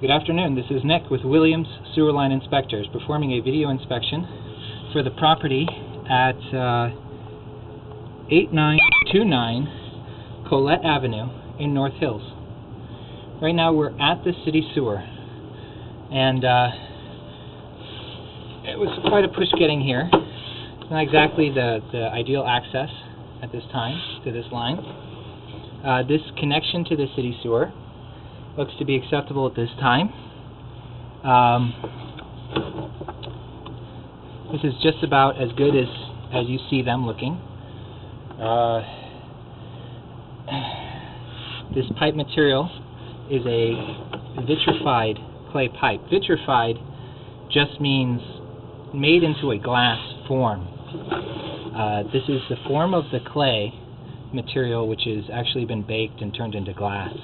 Good afternoon, this is Nick with Williams Sewer Line Inspectors performing a video inspection for the property at 8929 Collett Avenue in North Hills. Right now we're at the city sewer, and it was quite a push getting here. It's not exactly the ideal access at this time to this line. This connection to the city sewer looks to be acceptable at this time. This is just about as good as you see them looking. This pipe material is a vitrified clay pipe. Vitrified just means made into a glass form. This is the form of the clay material which has actually been baked and turned into glass.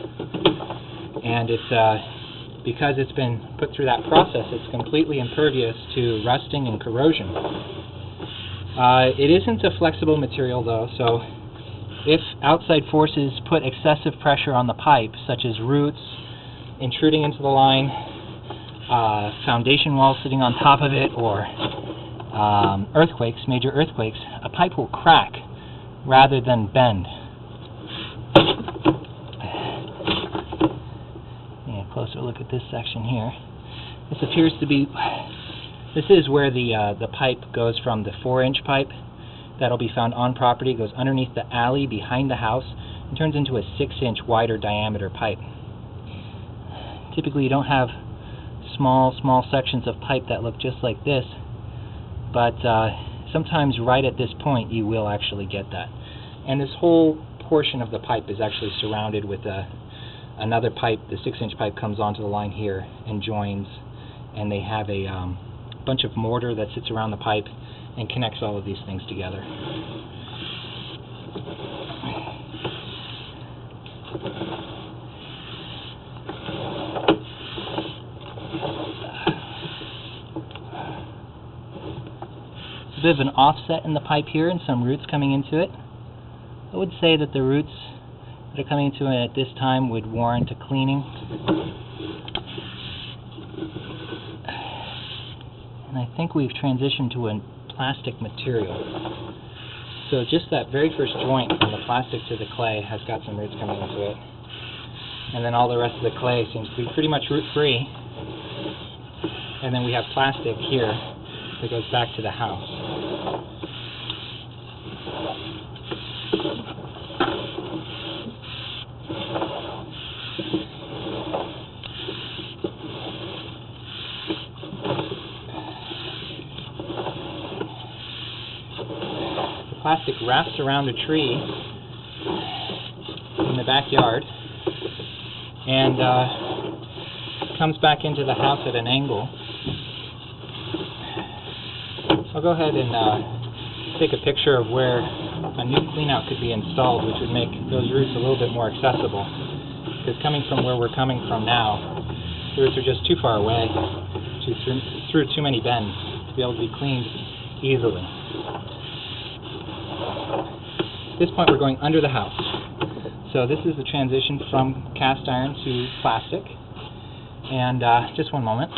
And it's because it's been put through that process, it's completely impervious to rusting and corrosion. It isn't a flexible material though, so if outside forces put excessive pressure on the pipe, such as roots intruding into the line, foundation walls sitting on top of it, or earthquakes, major earthquakes, a pipe will crack rather than bend. Closer look at this section here. This appears to be, this is where the pipe goes from the 4-inch pipe that'll be found on property, goes underneath the alley behind the house, and turns into a 6-inch wider diameter pipe. Typically you don't have small sections of pipe that look just like this, but sometimes right at this point you will actually get that. And this whole portion of the pipe is actually surrounded with another pipe. The 6-inch pipe comes onto the line here and joins, and they have a bunch of mortar that sits around the pipe and connects all of these things together. There's a bit of an offset in the pipe here and some roots coming into it. I would say that the roots that are coming into it at this time would warrant a cleaning. And I think we've transitioned to a plastic material. So just that very first joint from the plastic to the clay has got some roots coming into it. And then all the rest of the clay seems to be pretty much root-free. And then we have plastic here that goes back to the house. Plastic wraps around a tree in the backyard and comes back into the house at an angle. I'll go ahead and take a picture of where a new cleanout could be installed, which would make those roots a little bit more accessible. Because coming from where we're coming from now, the roots are just too far away, through too many bends to be able to be cleaned easily. At this point we're going under the house. So this is the transition from cast iron to plastic. And just one moment.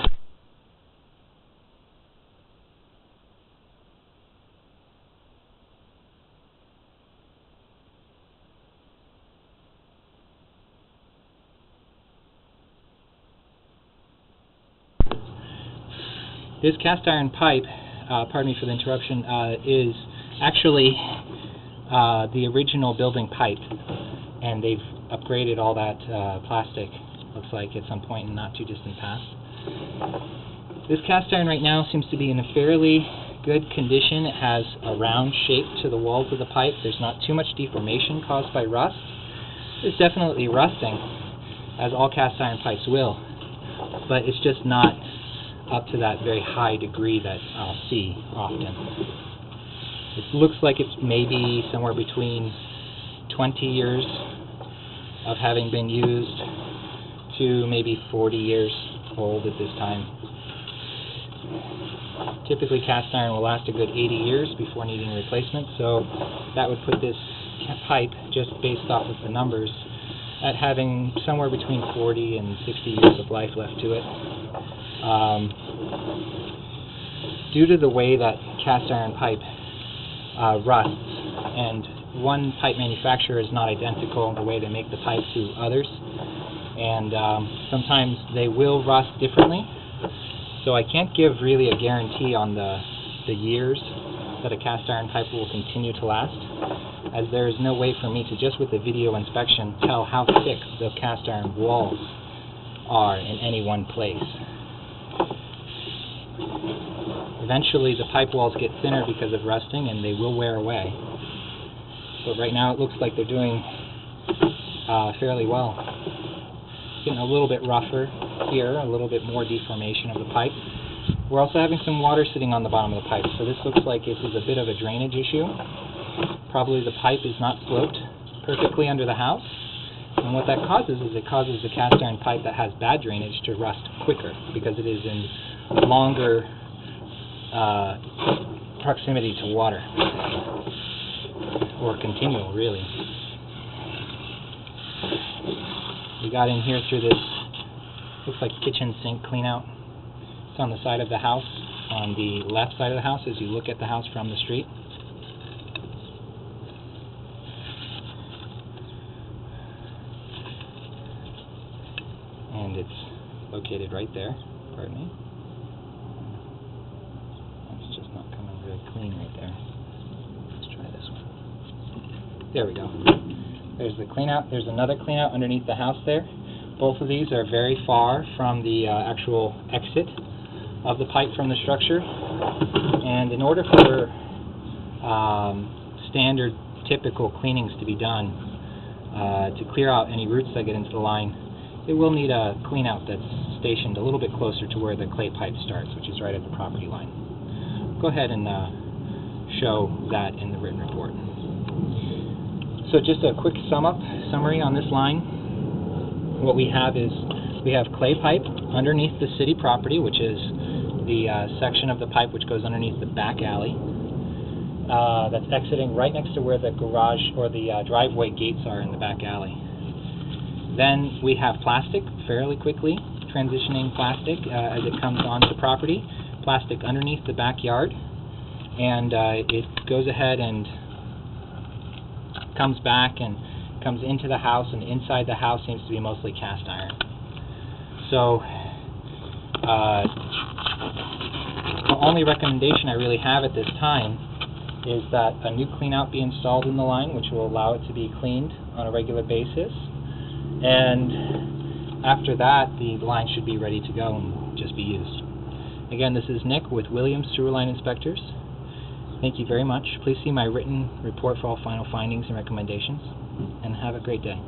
This cast iron pipe, pardon me for the interruption, is actually the original building pipe, and they've upgraded all that plastic, looks like, at some point in not too distant past. This cast iron right now seems to be in a fairly good condition. It has a round shape to the walls of the pipe. There's not too much deformation caused by rust. It's definitely rusting, as all cast iron pipes will, but it's just not up to that very high degree that I'll see often. It looks like it's maybe somewhere between 20 years of having been used to maybe 40 years old at this time. Typically cast iron will last a good 80 years before needing replacement, so that would put this pipe, just based off of the numbers, at having somewhere between 40 and 60 years of life left to it. Due to the way that cast iron pipe rusts, and one pipe manufacturer is not identical in the way they make the pipe to others, and sometimes they will rust differently, so I can't give really a guarantee on the years that a cast iron pipe will continue to last, as there is no way for me to, just with a video inspection, tell how thick the cast iron walls are in any one place. Eventually the pipe walls get thinner because of rusting and they will wear away. But right now it looks like they're doing fairly well. Getting a little bit rougher here, a little bit more deformation of the pipe. We're also having some water sitting on the bottom of the pipe, so this looks like this is a bit of a drainage issue. Probably the pipe is not sloped perfectly under the house, and what that causes is it causes the cast iron pipe that has bad drainage to rust quicker because it is in longer proximity to water, or continual, really. We got in here through this, looks like kitchen sink clean out. It's on the side of the house, on the left side of the house as you look at the house from the street. And it's located right there, pardon me. It's just not coming very clean right there. Let's try this one. There we go. There's the clean out. There's another clean out underneath the house there. Both of these are very far from the actual exit of the pipe from the structure. And in order for standard, typical cleanings to be done, to clear out any roots that get into the line, it will need a clean out that's stationed a little bit closer to where the clay pipe starts, which is right at the property line. Go ahead and show that in the written report. So just a quick summary on this line. What we have is we have clay pipe underneath the city property, which is the section of the pipe which goes underneath the back alley. That's exiting right next to where the garage or the driveway gates are in the back alley. Then we have plastic, fairly quickly transitioning plastic as it comes onto property. Plastic underneath the backyard, and it goes ahead and comes back and comes into the house, and inside the house seems to be mostly cast iron. So the only recommendation I really have at this time is that a new clean out be installed in the line, which will allow it to be cleaned on a regular basis. And after that, the line should be ready to go and just be used. Again, this is Nick with Williams Sewer Line Inspectors. Thank you very much. Please see my written report for all final findings and recommendations, and have a great day.